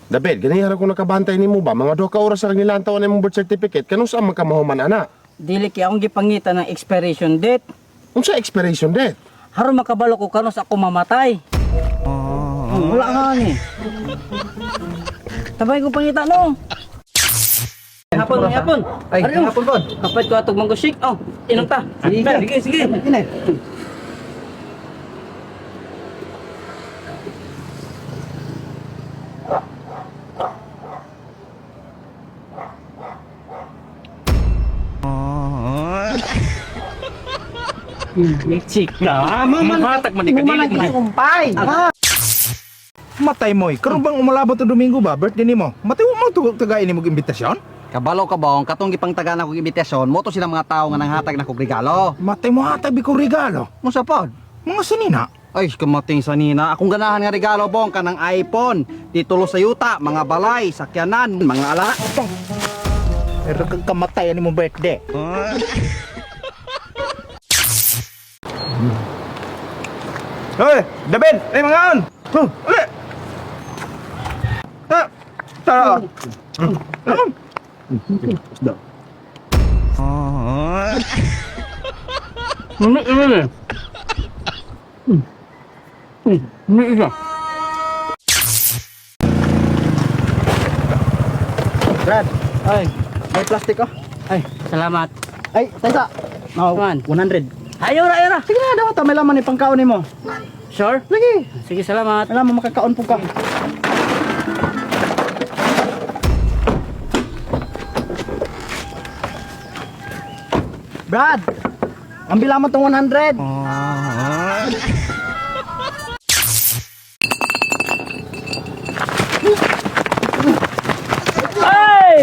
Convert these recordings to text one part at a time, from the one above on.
David, ganihan ako nakabantay ni mo ba? Mga 2 ka oras sa kangilang taon na mong birth certificate. Kanong saan magkamahuman, ana? Dili kay akong gipangitan ng expiration date. Kung sa expiration date? Haron makabalo ko kanos ako mamatay. Wala nga ni. Tabay ko pangita no. Hapon. Ay, hapon po. Kapit ko atog mango shake. Oh, inom ta. Sige. Chika, mamatag man ikadili. Kumpay. Matay mo karon bang umalabot ang Domingo ba? Birthday nimo. Matay mo mang tagay nimo imbitasyon? Kabalo ka bong, katong gipangtagan ako imbitasyon, mo to sila mga tao nga nanghatag na kog regalo. Matay mo hatag bi ko regalo. Mo sa pod? Mga sanina. Ay, kamating sa nina. Akong ganahan nga regalo bong kanang iPhone, titulo sa yuta, mga balay, sakyanan, mga ala. Pero kag kamatay nimo birthday. Hoy, David, ay mga on. Uli. Tara. Brad, Ay, May plastic oh. ay, salamat. Ay, Taysa. No, Kuman. 100. Ayora. Sige na, daw ta may laman ni pangkaon nimo. Sure? Sige. Sige, salamat. Alam mo makakaon po ka. Brad, ambil mo tong 100. Ay!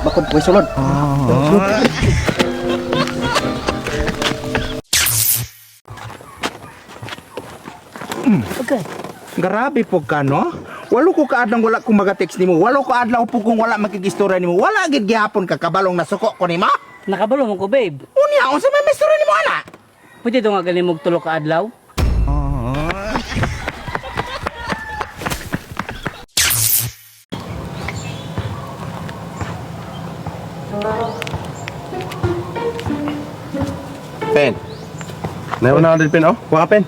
Bakod, kuwi sulod. Okay. Grabe po ka, no? Walo ko kaadlang wala kong magatext nimo. Walo ko adlaw po kung wala makigistorya nimo. Wala gid gihapon ka kabalong nasuko ko nimo. Nakabalo mo ko, babe. Unya, unsa may mistura nimo ana? Pwede doon nga galing mong tulog ka adlaw? Pen. Na 100 pen, oh. Kuha ka pen.